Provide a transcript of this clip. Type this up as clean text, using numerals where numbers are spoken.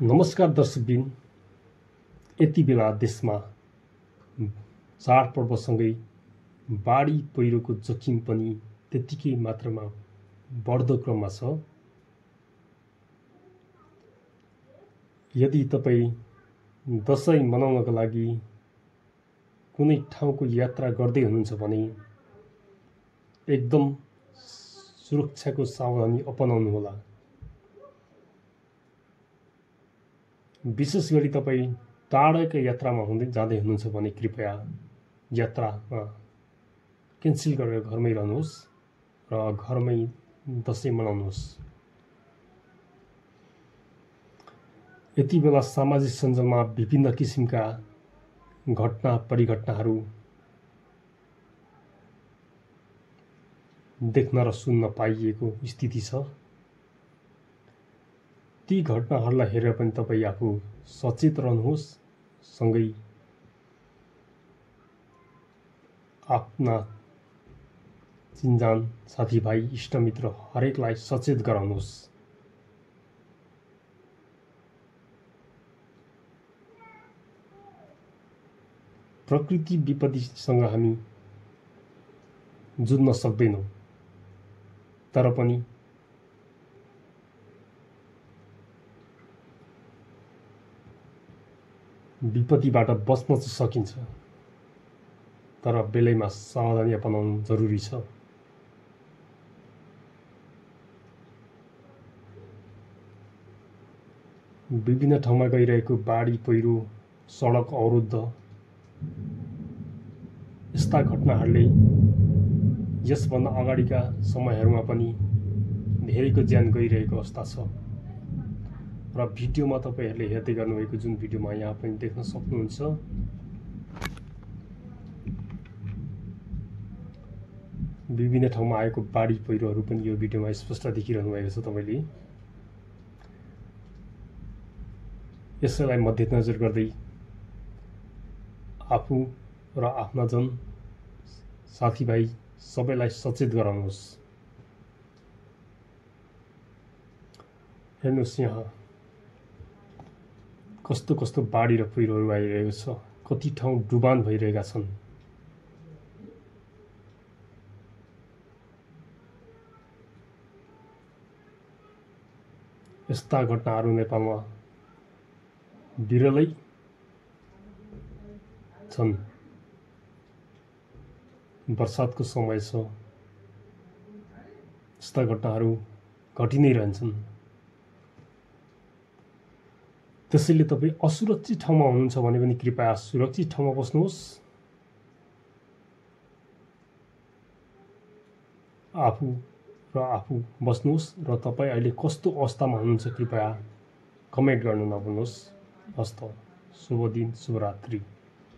नमस्कार दर्शकबिन, यति बेला देशमा चाडपर्वसँगै बाढी पहिरोको जोखिम पनि त्यतिकै मात्रामा बढ्दो क्रममा छ। यदि तपाईँ दशैं मनाउनका लागि कुनै ठाउँको यात्रा गर्दै हुनुहुन्छ भने एकदम सुरक्षाको सावधानी अपनाउनुहोला। विशेष गरी तपाईँ टाढाका यात्रामा जाँदै हुनुहुन्छ भने कृपया यात्रामा क्यान्सल गरेर घरमै रहनुहोस् र घरमै दशैं मनाउनुहोस्। यति बेला सामाजिक सञ्जालमा विभिन्न किसिमका घटना परिघटनाहरू देख्न र सुन्न पाइएको स्थिति छ। ती घटनाहरूलाई हेरेर पनि तपाईँ आफू सचेत रहनुहोस्, सँगै आफ्ना चिन्जान साथीभाइ इष्टमित्र हरेकलाई सचेत गराउनुहोस्। प्रकृति विपत्तिसँग हामी जुझ्न सक्दैनौँ, तर पनि विपत्तिबाट बच्न चाहिँ सकिन्छ, तर बेलैमा सावधानी अपनाउनु जरुरी छ। विभिन्न ठाउँमा गइरहेको बाढी पहिरो, सडक अवरुद्ध यस्ता घटनाहरूले यसभन्दा अगाडिका समयहरूमा पनि धेरैको ज्यान गइरहेको अवस्था छ र भिडियोमा तपाईहरूले हेर्दै गर्नुभएको जुन भिडियोमा यहाँ पनि देख्न सक्नुहुन्छ, विभिन्न ठाउँमा आएको बाढी पहिरोहरू पनि यो भिडियोमा स्पष्ट देखिरहनु भएको छ। तपाईले यसैलाई मध्यनजर गर्दै आफू र आफ्नाजन साथीभाइ सबैलाई सचेत गराउनुहोस्। हेर्नुहोस् यहाँ कस्तो कस्तो बाढी र पहिरोहरू आइरहेको छ। कति ठाउँ डुबान भइरहेका छन्। यस्ता घटनाहरू नेपालमा विरलै छन्। वर्षातको समय छ, यस्ता घटनाहरू घटि नै रहन्छन्। त्यसैले तपाईँ असुरक्षित ठाउँमा हुनुहुन्छ भने पनि कृपया सुरक्षित ठाउँमा बस्नुहोस्। आफू बस्नुहोस् र तपाईँ अहिले कस्तो अवस्थामा हुनुहुन्छ कृपया कमेन्ट गर्न नभुल्नुहोस्। हस्त शुभ दिन, शुभरात्रि।